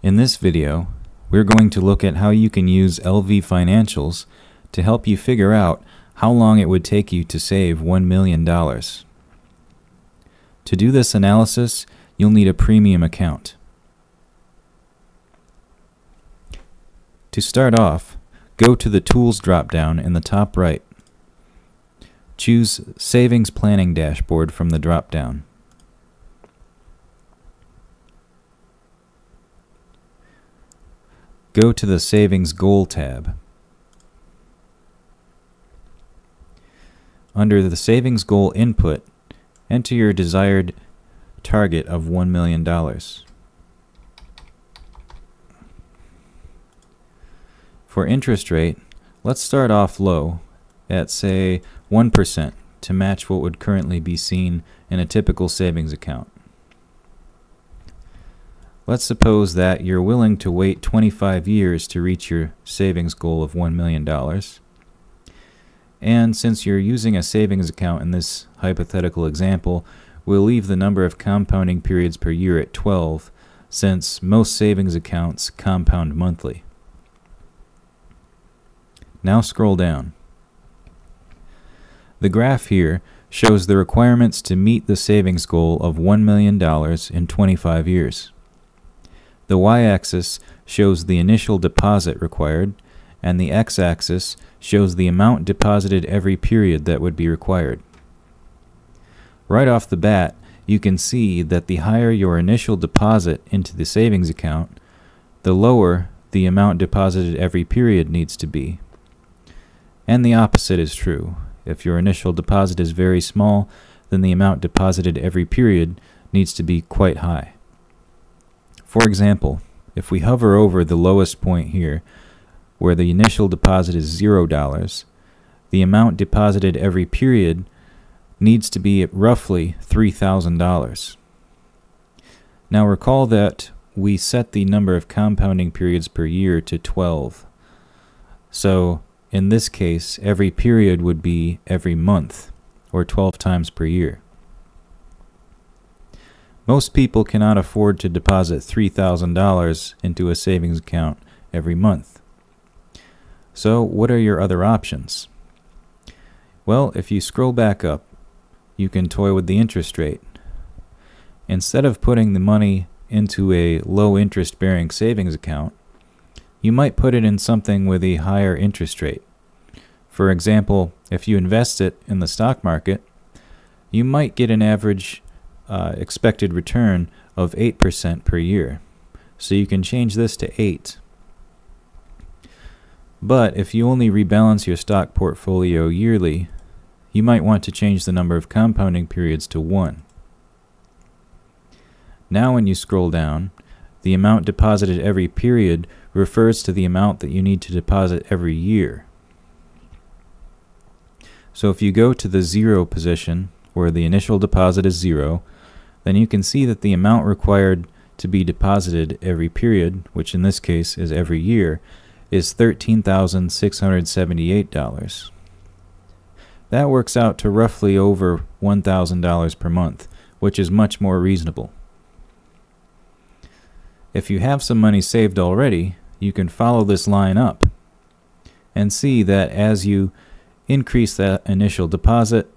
In this video, we're going to look at how you can use LV Financials to help you figure out how long it would take you to save $1 million. To do this analysis, you'll need a premium account. To start off, go to the Tools drop-down in the top right. Choose Savings Planning Dashboard from the drop-down. Go to the Savings Goal tab. Under the Savings Goal input, enter your desired target of $1 million. For interest rate, let's start off low at, say, 1% to match what would currently be seen in a typical savings account. Let's suppose that you're willing to wait 25 years to reach your savings goal of $1 million. And since you're using a savings account in this hypothetical example, we'll leave the number of compounding periods per year at 12, since most savings accounts compound monthly. Now scroll down. The graph here shows the requirements to meet the savings goal of $1 million in 25 years. The y-axis shows the initial deposit required, and the x-axis shows the amount deposited every period that would be required. Right off the bat, you can see that the higher your initial deposit into the savings account, the lower the amount deposited every period needs to be. And the opposite is true. If your initial deposit is very small, then the amount deposited every period needs to be quite high. For example, if we hover over the lowest point here, where the initial deposit is $0, the amount deposited every period needs to be at roughly $3,000. Now recall that we set the number of compounding periods per year to 12. So in this case, every period would be every month, or 12 times per year. Most people cannot afford to deposit $3,000 into a savings account every month. So what are your other options? Well, if you scroll back up, you can toy with the interest rate. Instead of putting the money into a low interest bearing savings account, you might put it in something with a higher interest rate. For example, if you invest it in the stock market, you might get an average expected return of 8% per year. So you can change this to 8. But if you only rebalance your stock portfolio yearly, you might want to change the number of compounding periods to 1. Now when you scroll down, the amount deposited every period refers to the amount that you need to deposit every year. So if you go to the 0 position, where the initial deposit is 0, then you can see that the amount required to be deposited every period, which in this case is every year, is $13,678. That works out to roughly over $1,000 per month, which is much more reasonable. If you have some money saved already, you can follow this line up and see that as you increase that initial deposit,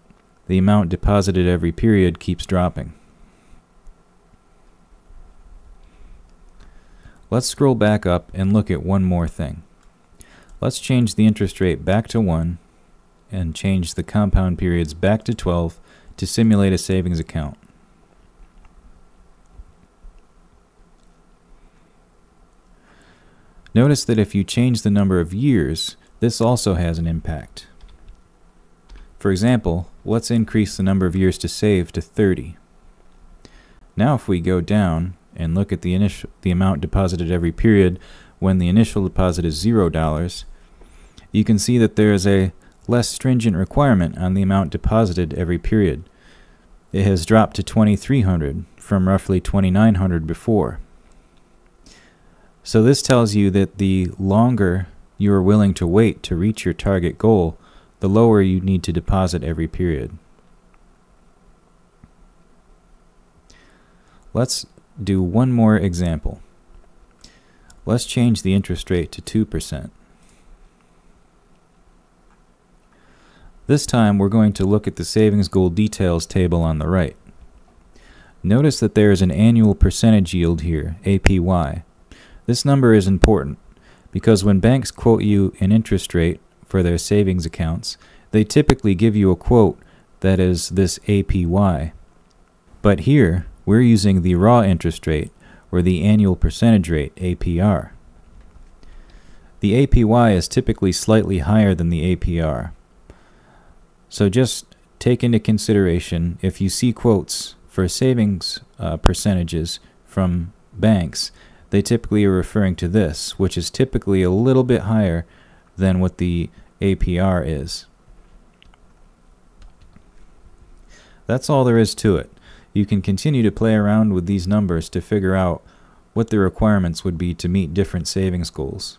the amount deposited every period keeps dropping. Let's scroll back up and look at one more thing. Let's change the interest rate back to 1 and change the compound periods back to 12 to simulate a savings account. Notice that if you change the number of years, this also has an impact. For example, let's increase the number of years to save to 30. Now if we go down and look at the amount deposited every period when the initial deposit is $0, you can see that there is a less stringent requirement on the amount deposited every period. It has dropped to $2,300 from roughly $2,900 before. So this tells you that the longer you are willing to wait to reach your target goal, the lower you need to deposit every period. Let's do one more example. Let's change the interest rate to 2%. This time we're going to look at the savings goal details table on the right. Notice that there is an annual percentage yield here, APY. This number is important because when banks quote you an interest rate for their savings accounts, they typically give you a quote that is this APY. But here, we're using the raw interest rate, or the annual percentage rate, APR. The APY is typically slightly higher than the APR. So just take into consideration, if you see quotes for savings percentages from banks, they typically are referring to this, which is typically a little bit higher than what the APR is. That's all there is to it. You can continue to play around with these numbers to figure out what the requirements would be to meet different savings goals.